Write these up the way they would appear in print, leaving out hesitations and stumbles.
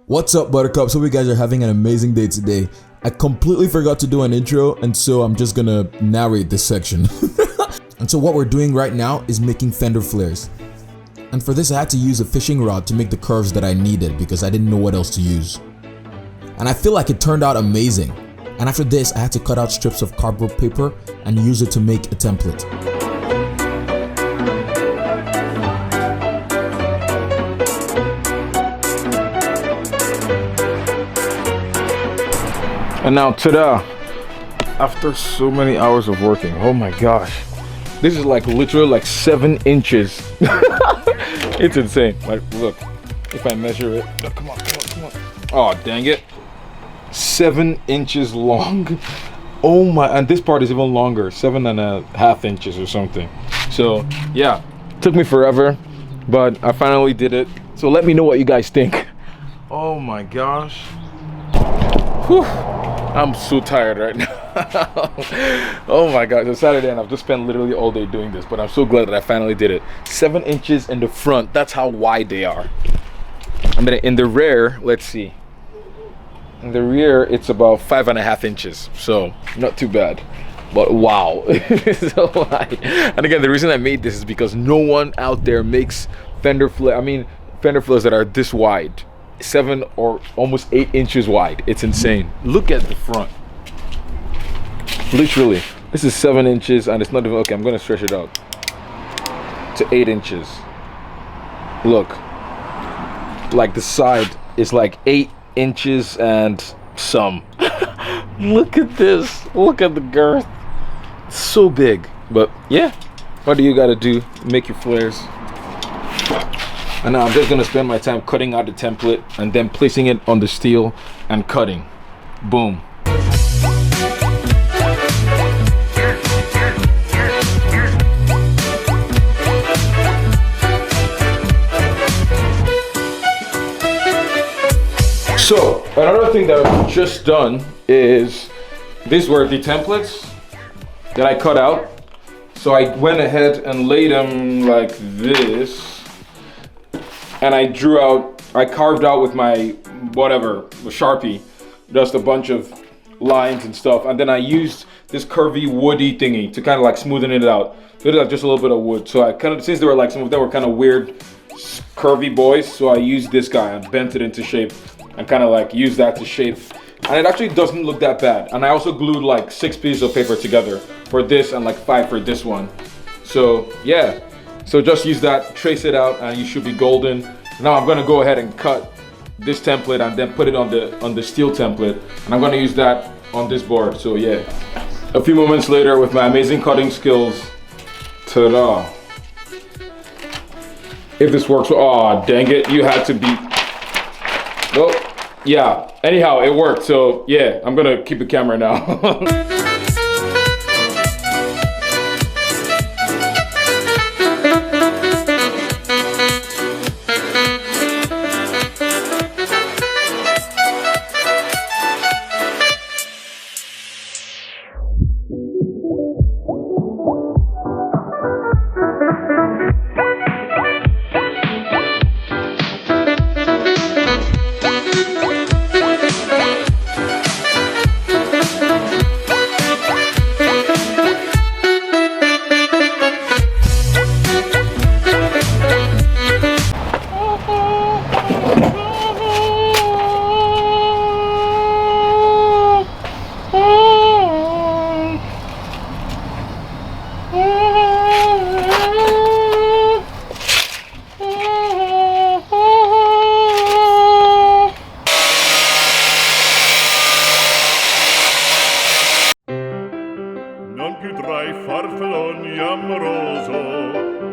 What's up, Buttercups? Hope you guys are having an amazing day today. I completely forgot to do an intro, and so I'm just gonna narrate this section. And so what we're doing right now is making fender flares. And for this I had to use a fishing rod to make the curves that I needed because I didn't know what else to use. And I feel like it turned out amazing. And after this I had to cut out strips of cardboard paper and use it to make a template. And now, ta-da! After so many hours of working, oh my gosh, this is like literally like 7 inches. It's insane. Like, look, if I measure it, oh, come on. Oh, dang it! 7 inches long. Oh my! And this part is even longer, 7.5 inches or something. So yeah, took me forever, but I finally did it. So let me know what you guys think. Oh my gosh. Whew. I'm so tired right now. Oh my god, it's Saturday and I've just spent literally all day doing this, but I'm so glad that I finally did it. 7 inches in the front, that's how wide they are. I mean, in the rear, let's see. In the rear, it's about 5.5 inches, so not too bad. But wow, it's so wide. And again, the reason I made this is because no one out there makes fender flares that are this wide. 7 or almost 8 inches wide. It's insane. Look at the front. Literally, this is 7 inches and it's not even okay. I'm gonna stretch it out to 8 inches. Look, like the side is like 8 inches and some. Look at this. Look at the girth. It's so big. But yeah, what do you gotta do? Make your flares. And now I'm just gonna spend my time cutting out the template and then placing it on the steel and cutting. Boom. So another thing that I've just done is, these were the templates that I cut out. So I went ahead and laid them like this. And I carved out with my Sharpie, just a bunch of lines and stuff. And then I used this curvy woody thingy to kind of like smoothen it out. So it was just a little bit of wood. So I kind of, since they were like, some of them were kind of weird, curvy boys. So I used this guy and bent it into shape and kind of like used that to shape. And it actually doesn't look that bad. And I also glued like 6 pieces of paper together for this and like 5 for this one. So yeah. So just use that, trace it out, and you should be golden. Now I'm gonna go ahead and cut this template and then put it on the steel template. And I'm gonna use that on this board, so yeah. A few moments later with my amazing cutting skills, ta-da. If this works, oh dang it, you had to be, well, yeah. Anyhow, it worked, so yeah, I'm gonna keep the camera now.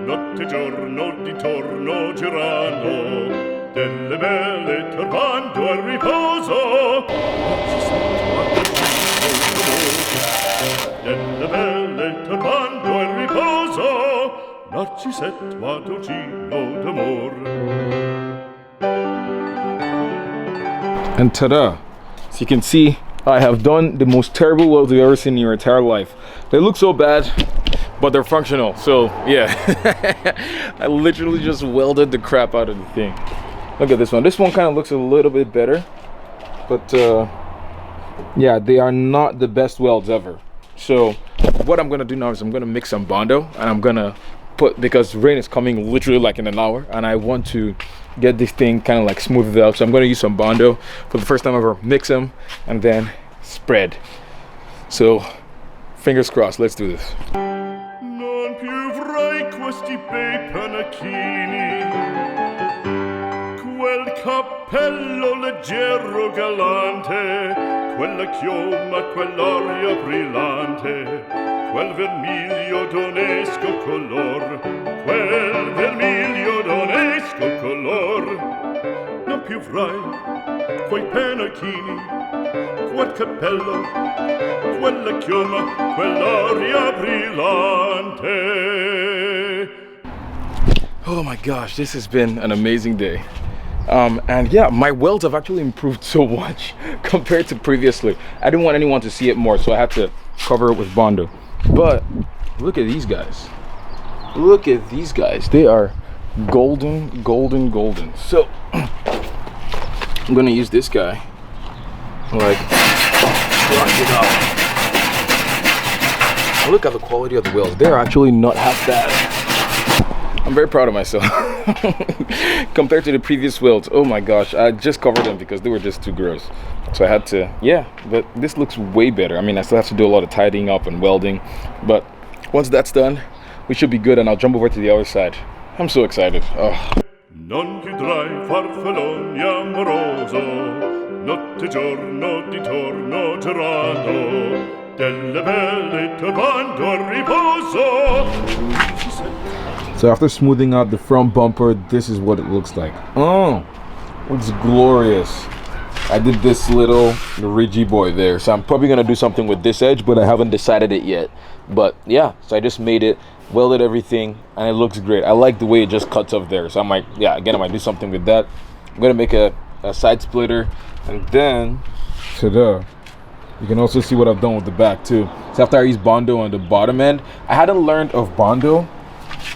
Notte giorno di torno girando, delle belle turbando al riposo. Delle belle turbando al riposo, Narcisetto adocino d'amor. And ta-da! So you can see, I have done the most terrible welds you've ever seen in your entire life. They look so bad, but they're functional. So yeah, I literally just welded the crap out of the thing. Look at this one. This one kind of looks a little bit better, but yeah, they are not the best welds ever. So what I'm gonna do now is I'm gonna mix some Bondo, and I'm gonna put, because rain is coming literally like in an hour, and I want to get this thing kind of like smoothed out. So I'm gonna use some Bondo for the first time ever, mix them, and then spread. So fingers crossed, let's do this. Non più avrai questi bei panacchini, quel cappello leggero galante, quella chioma, quell'aria brillante, quel vermiglio d'onesco color, quel vermiglio d'onesco color. Non più avrai quei panacchini, quel cappello, quella chioma, quell'aria brillante. Oh my gosh, this has been an amazing day. And yeah, my welds have actually improved so much compared to previously. I didn't want anyone to see it more, so I had to cover it with Bondo. But look at these guys. Look at these guys. They are golden, golden, golden. So I'm gonna use this guy, like, brush it up. Look at the quality of the welds. They're actually not half bad. I'm very proud of myself compared to the previous welds. Oh my gosh, I just covered them because they were just too gross. So I had to, yeah, but this looks way better. I mean, I still have to do a lot of tidying up and welding, but once that's done, we should be good, and I'll jump over to the other side. I'm so excited. Oh. Non chiudrai farfalloni amoroso, notte giorno di torno girando, delle belle turbando al riposo. So after smoothing out the front bumper, this is what it looks like. Oh, it's glorious. I did this little ridgy boy there, so I'm probably gonna do something with this edge, but I haven't decided it yet. But yeah, so I just made it, welded everything, and it looks great. I like the way it just cuts off there, so I might, yeah, again, I might do something with that. I'm gonna make a side splitter, and then ta-da, you can also see what I've done with the back too. So after I used Bondo on the bottom end, I hadn't learned of Bondo,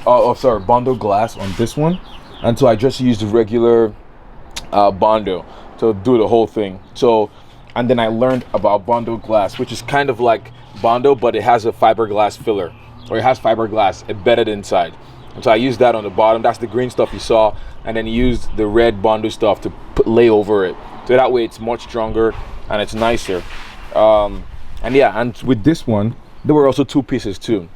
Bondo glass on this one until I just used regular Bondo to do the whole thing. So, and then I learned about Bondo glass, which is kind of like Bondo, but it has a fiberglass filler, or it has fiberglass embedded inside. And so I used that on the bottom. That's the green stuff you saw, and then used the red Bondo stuff to lay over it. So that way it's much stronger and it's nicer. And yeah, and with this one, there were also two pieces too.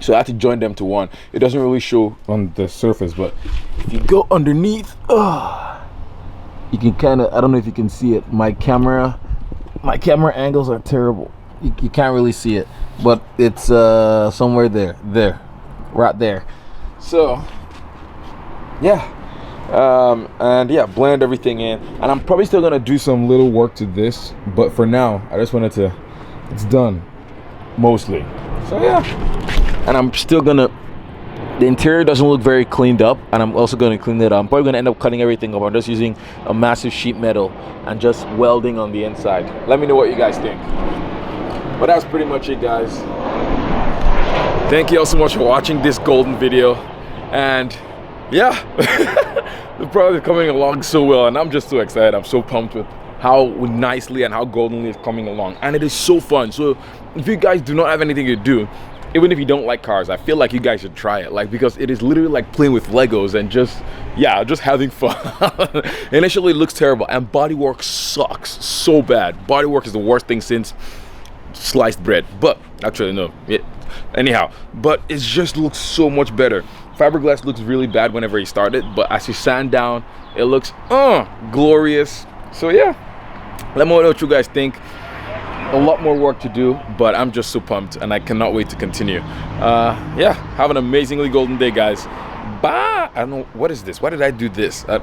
So I had to join them to one. It doesn't really show on the surface, but if you go underneath, you can kind of, I don't know if you can see it. My camera angles are terrible. You can't really see it, but it's somewhere there, right there. So yeah, and yeah, blend everything in, and I'm probably still gonna do some little work to this, but for now I just wanted to, it's done mostly. So yeah, and I'm still gonna, the interior doesn't look very cleaned up, and I'm also going to clean it up. I'm probably going to end up cutting everything up. I'm just using a massive sheet metal and just welding on the inside. Let me know what you guys think. But that's pretty much it, guys. Thank you all so much for watching this golden video, and yeah, the product is coming along so well, and I'm just so excited. I'm so pumped with how nicely and how goldenly it's coming along, and it is so fun. So if you guys do not have anything to do, even if you don't like cars, I feel like you guys should try it, like, because it is literally like playing with Legos and just, yeah, just having fun. Initially it looks terrible, and bodywork sucks so bad. Bodywork is the worst thing since sliced bread, but actually no, anyhow, but it just looks so much better. Fiberglass looks really bad whenever you start it, but as you sand down, it looks glorious. So yeah, let me know what you guys think. A lot more work to do, but I'm just so pumped, and I cannot wait to continue. Yeah, have an amazingly golden day, guys. Bye. I don't know, what is this? Why did I do this? I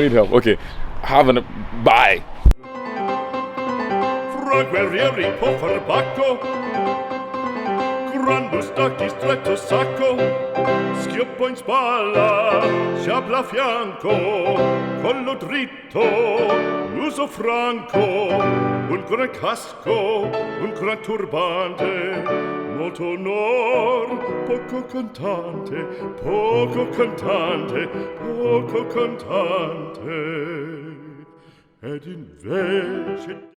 need help. Okay, bye. Fra guerrieri può far pacco, quando stacchi stretto sacco, schioppo in spalla, sciabla a fianco, collo dritto, muso franco, un gran casco, un gran turbante, molto onor, poco cantante, poco cantante, poco cantante, ed invece